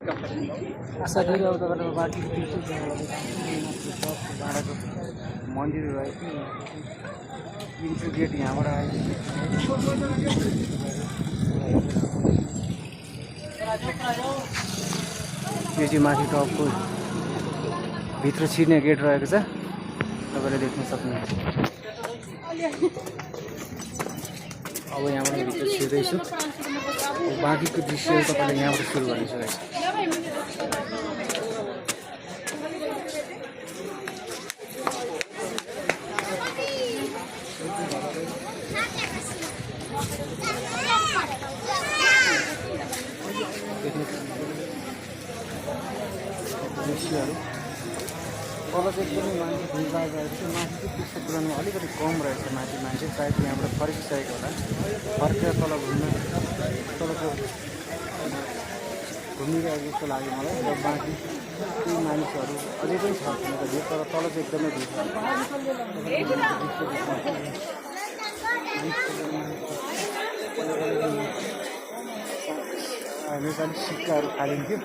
सबै तपाईँको बाटो भाडाको मन्दिर रहेको इन्ट्री गेट यहाँबाट आइदिन्छ यो चाहिँ माथि टपको भित्र छिर्ने गेट रहेको छ तपाईँले देख्न सक्नुहुन्छ अब यहाँबाट भित्र छिर्दैछु बाँकीको दृश्य तपाईँले यहाँबाट सुरु गर्नेछु दृश्यहरू तल चाहिँ एकदमै मान्छे भिडभाड रहेको छ माथि चाहिँ त्यस्तो तुलनामा अलिकति कम रहेछ माथि मान्छे सायद यहाँबाट फर्किसकेको होला फर्केर तल तलको घुमिरहेको जस्तो लाग्यो मलाई र बाँकी केही मानिसहरू अझै पनि छ तर तल चाहिँ एकदमै भिड नेपाली सिक्काहरू फालिन्थ्यो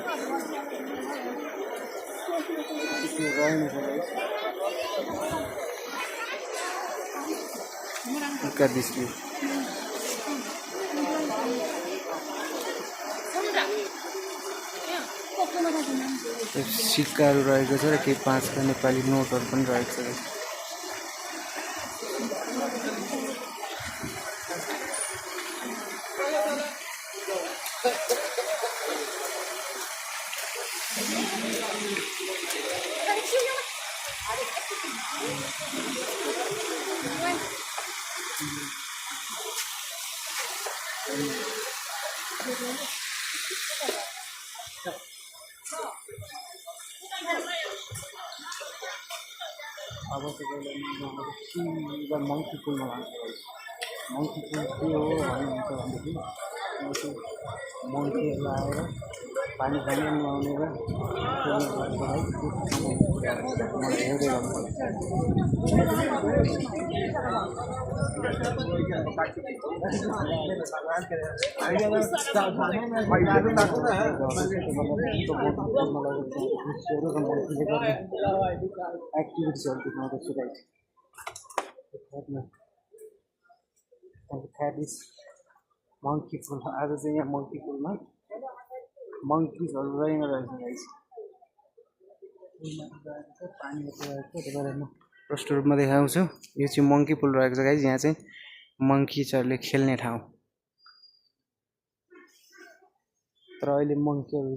सिक्काहरू रहेको छ र केही 5 का नेपाली नोटहरू पनि रहेको छ अब तपाईँले मङ्की पुलमा मङ्की पुल के हो भन्नुहुन्छ भनेदेखि मङ्कीहरू आएर पानी खाने नुहाउने र एक्टिभिटिजहरू देखाउँदैछु गाइस मङ्की पुल आज चाहिँ यहाँ मङ्की पुलमा मङ्किजहरू रहेछ गाइस पानीको तपाईँलाई म प्रष्ट रूपमा देखाउँछु यो चाहिँ मङ्की पुल रहेको छ गाइस यहाँ चाहिँ मङ्किजहरूले खेल्ने ठाउँ तर अहिले मङ्कीहरू